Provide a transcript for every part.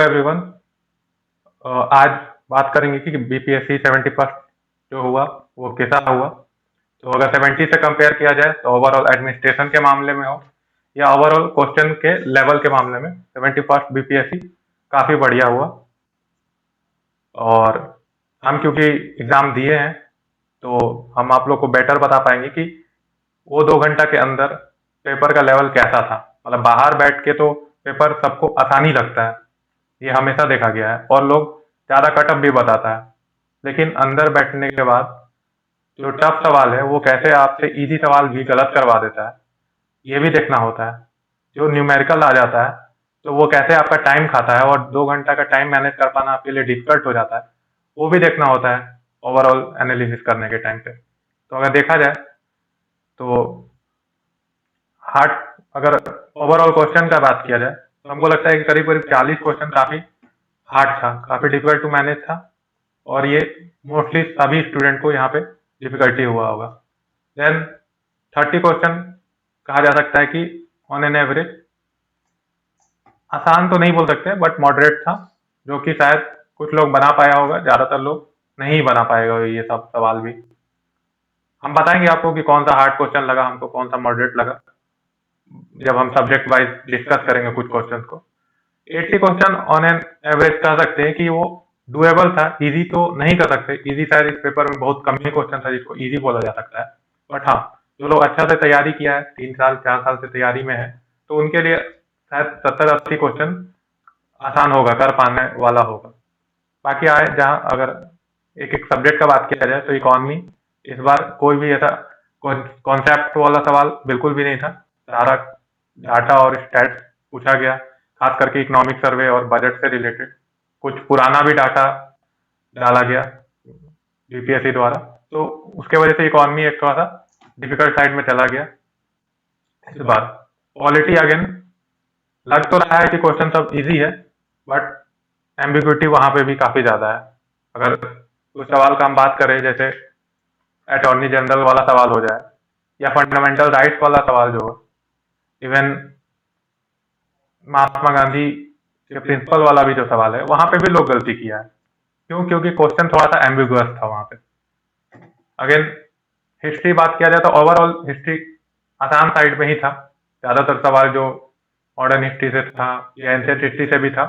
Everyone. आज बात करेंगे कि बीपीएससी 71st जो हुआ वो कैसा हुआ। तो अगर 70 से कंपेयर किया जाए तो ओवरऑल एडमिनिस्ट्रेशन के मामले में हो या ओवरऑल क्वेश्चन के लेवल के मामले में 71st बीपीएससी काफी बढ़िया हुआ। और हम क्योंकि एग्जाम दिए हैं तो हम आप लोग को बेटर बता पाएंगे कि वो 2 घंटा के अंदर पेपर का लेवल कैसा था। मतलब बाहर बैठ के तो पेपर सबको आसानी लगता है, ये हमेशा देखा गया है और लोग ज्यादा कटअप भी बताता है, लेकिन अंदर बैठने के बाद जो टफ सवाल है वो कैसे आपसे इजी सवाल भी गलत करवा देता है, ये भी देखना होता है। जो न्यूमेरिकल आ जाता है तो वो कैसे आपका टाइम खाता है और 2 घंटा का टाइम मैनेज कर पाना आपके लिए डिफिकल्ट हो जाता है, वो भी देखना होता है ओवरऑल एनालिसिस करने के टाइम पे। तो अगर देखा जाए तो हार्ड, अगर ओवरऑल क्वेश्चन का बात किया जाए तो हमको लगता है कि करीब करीब 40 क्वेश्चन काफी हार्ड था, काफी डिफिकल्ट टू मैनेज था और ये मोस्टली सभी स्टूडेंट को यहाँ पे डिफिकल्टी हुआ होगा। देन 30 क्वेश्चन कहा जा सकता है कि ऑन एन एवरेज आसान तो नहीं बोल सकते बट मॉडरेट था, जो कि शायद कुछ लोग बना पाया होगा, ज्यादातर लोग नहीं बना पाएगा ये सब सवाल भी। हम बताएंगे आपको कि कौन सा हार्ड क्वेश्चन लगा हमको, कौन सा मॉडरेट लगा, जब हम सब्जेक्ट वाइज डिस्कस करेंगे कुछ क्वेश्चन को। 80 क्वेश्चन ऑन एन एवरेज कह सकते हैं कि वो डुएबल था, इजी तो नहीं कर सकते, इजी शायद इस पेपर में बहुत कम ही क्वेश्चन था जिसको इजी बोला जा सकता है। बट हाँ, जो लोग अच्छा से तैयारी किया है, 3 साल 4 साल से तैयारी में है, तो उनके लिए शायद 70-80 क्वेश्चन आसान होगा, कर पाने वाला होगा। बाकी आए जहाँ अगर एक एक सब्जेक्ट का बात किया जाए तो इकोनॉमी इस बार कोई भी ऐसा कॉन्सेप्ट वाला सवाल बिल्कुल भी नहीं था, सारा डाटा और स्टैट्स पूछा गया, खास करके इकोनॉमिक सर्वे और बजट से रिलेटेड कुछ पुराना भी डाटा डाला गया बीपीएससी द्वारा। तो उसके वजह से इकोनॉमी एक थोड़ा सा डिफिकल्ट साइड में चला गया इस बार। पॉलिटी अगेन लग तो रहा है कि क्वेश्चन सब इजी है बट एम्बिग्विटी वहां पे भी काफी ज्यादा है। अगर उस सवाल का हम बात करें, जैसे अटॉर्नी जनरल वाला सवाल हो जाए या फंडामेंटल राइट्स वाला सवाल जो हो, इवन महात्मा गांधी के प्रिंसिपल वाला भी जो सवाल है वहां पे भी लोग गलती किया है। क्यों? क्योंकि क्वेश्चन थोड़ा सा एम्बिगुअस था वहां पे। अगेन हिस्ट्री बात किया जाए तो ओवरऑल हिस्ट्री आसान साइड में ही था, ज्यादातर सवाल जो मॉडर्न हिस्ट्री से था या एंशियंट हिस्ट्री से भी था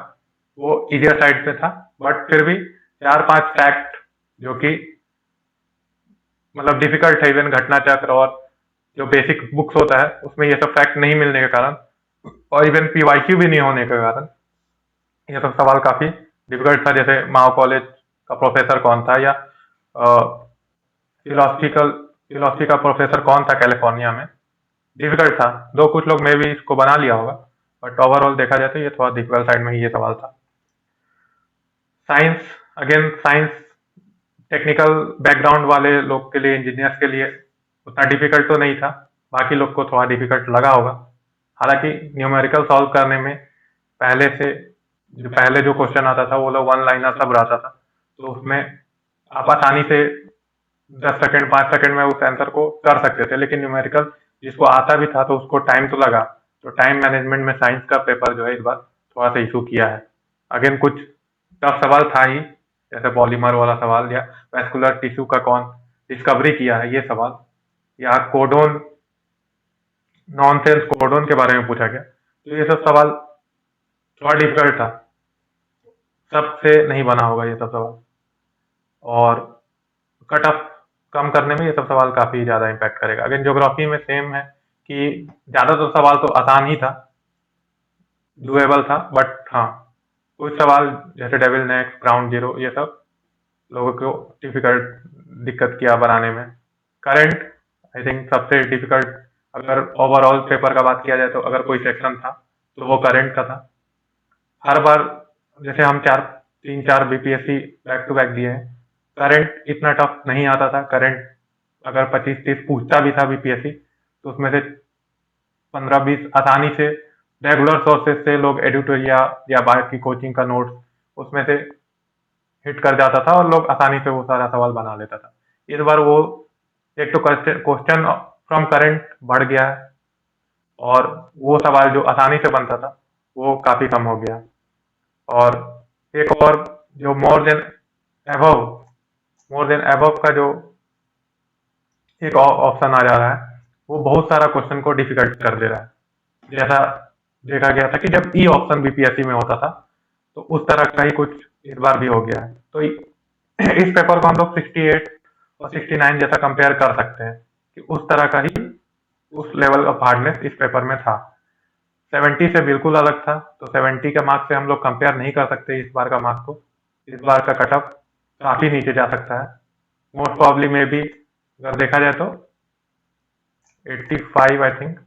वो इजियर साइड पे था। बट फिर भी 4-5 फैक्ट जो कि मतलब डिफिकल्ट है, इवन घटना चक्र और जो बेसिक बुक्स होता है उसमें ये सब फैक्ट नहीं मिलने के कारण और इवन पीवाईक्यू भी नहीं होने के कारण ये सब सवाल काफी डिफिकल्ट था। जैसे माओ कॉलेज का प्रोफेसर कौन था, या फिलोसफी का प्रोफेसर कौन था कैलिफोर्निया में, डिफिकल्ट था। दो कुछ लोग मे भी इसको बना लिया होगा बट ओवरऑल देखा जाए तो ये थोड़ा डिफिकल्ट साइड में ही ये सवाल था। Science, again science technical background वाले लोग के लिए, इंजीनियर्स के लिए उतना डिफिकल्ट तो नहीं था, बाकी लोग को थोड़ा डिफिकल्ट लगा होगा। हालांकि न्यूमेरिकल सॉल्व करने में पहले जो क्वेश्चन आता था वो लोग वन लाइनर सब रहता था, तो उसमें आप आसानी से 10 सेकंड 5 सेकंड में उस आंसर को कर सकते थे, लेकिन न्यूमेरिकल जिसको आता भी था तो उसको टाइम तो लगा। तो टाइम मैनेजमेंट में साइंस का पेपर जो है इस बार थोड़ा सा इशू किया है। अगेन कुछ टफ सवाल था ही, जैसे पॉलीमर वाला सवाल या वैस्कुलर टिश्यू का कौन डिस्कवरी किया है ये सवाल, या कोडोन नॉन सेल्स कोडोन के बारे में पूछा गया। तो ये सब सवाल थोड़ा डिफिकल्ट था, सबसे नहीं बना होगा ये सब सवाल, और कट ऑफ कम करने में ये सब सवाल काफी ज्यादा इम्पैक्ट करेगा। अगेन ज्योग्राफी में सेम है कि ज्यादातर सवाल तो आसान ही था, डुएबल था, बट हाँ कुछ सवाल जैसे डेविल नेक्स, ग्राउंड जीरो, ये सब लोगों को डिफिकल्ट दिक्कत किया बनाने में। करंट आई थिंक सबसे डिफिकल्ट, अगर ओवरऑल पेपर का बात किया जाए तो अगर कोई सेक्शन था तो वो करंट का था। हर बार जैसे हम 3-4 बीपीएससी बैक टू बैक दिए हैं, करंट इतना टफ नहीं आता था। करंट अगर 25-30 पूछता भी था बीपीएससी तो उसमें से 15-20 आसानी से रेगुलर सोर्सेज से लोग एडिटोरियल या बाहर की कोचिंग का नोट्स उसमें से हिट कर जाता था और लोग आसानी से वो सारा सवाल बना लेता था। इस बार वो एक तो क्वेश्चन फ्रॉम करंट बढ़ गया है और वो सवाल जो आसानी से बनता था वो काफी कम हो गया। और एक और जो एबव मोर देन एबव का जो एक ऑप्शन आ जा रहा है, वो बहुत सारा क्वेश्चन को डिफिकल्ट कर दे रहा है। जैसा देखा गया था कि जब ई ऑप्शन बीपीएससी में होता था, तो उस तरह का ही कुछ इस बार भी हो गया है। तो इस पेपर को हम लोग 68 और 69 जैसा कंपेयर कर सकते हैं कि उस तरह का ही उस लेवल ऑफ हार्डनेस इस पेपर में था। 70 से बिल्कुल अलग था, तो 70 के मार्क्स से हम लोग कंपेयर नहीं कर सकते इस बार का मार्क्स को। इस बार का कट ऑफ काफी नीचे जा सकता है, मोस्ट प्रॉब्ली में भी अगर देखा जाए तो 85, आई थिंक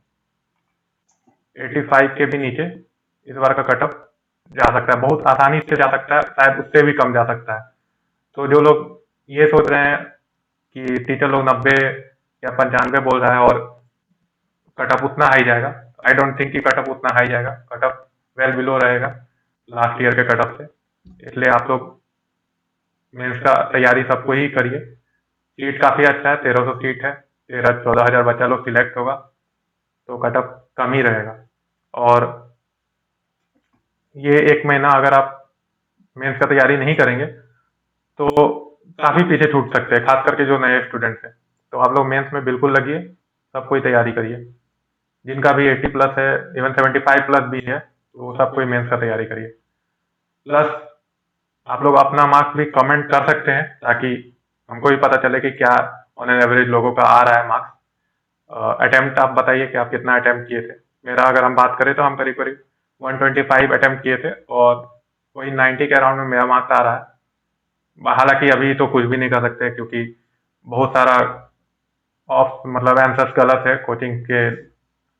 85 के भी नीचे इस बार का कट ऑफ जा सकता है, बहुत आसानी से जा सकता है, शायद उससे भी कम जा सकता है। तो जो लोग ये सोच रहे हैं कि टीचर लोग 90 या 95 बोल रहा है और कट ऑफ उतना हाई जाएगा, आई डोंट थिंक कि कट ऑफ उतना हाई जाएगा। कट ऑफ वेल बिलो रहेगा लास्ट ईयर के कट ऑफ से। इसलिए आप लोग मेंस का तैयारी सबको ही करिए। सीट काफी अच्छा है, 1300 सीट है, 13-14 हजार बच्चा लोग सिलेक्ट होगा, तो कट ऑफ कम ही रहेगा। और ये एक महीना अगर आप मेंस का तैयारी नहीं करेंगे तो काफी पीछे छूट सकते हैं, खास करके जो नए स्टूडेंट्स हैं। तो आप लोग मेंस में बिल्कुल लगिए, सब कोई तैयारी करिए। जिनका भी 80 प्लस है, इवन 75 प्लस भी है, तो वो सब कोई मेंस का तैयारी करिए। प्लस आप लोग अपना मार्क्स भी कमेंट कर सकते हैं, ताकि हमको भी पता चले कि क्या ऑन एन एवरेज लोगों का आ रहा है मार्क्स। अटेम्प्ट आप बताइए कि आप कितना अटेम्प्ट किए थे। मेरा अगर हम बात करें तो हम करीब करीब 125 अटेम्प्ट किए थे, और वही 90 के अराउंड में मेरा मार्क्स आ रहा है। हालांकि अभी तो कुछ भी नहीं कर सकते, क्योंकि बहुत सारा ऑफ मतलब आंसर्स गलत है कोचिंग के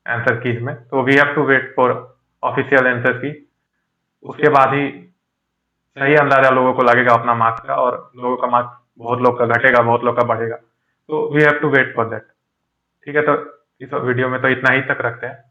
आंसर कीज में, तो we have to wait for official answer key. उसके बाद ही सही अंदाजा लोगों को लगेगा अपना मार्क्स का, और लोगों का मार्क्स बहुत लोग का घटेगा, बहुत लोग का बढ़ेगा। तो we have to wait for that. ठीक है, तो इस वीडियो में तो इतना ही तक रखते हैं।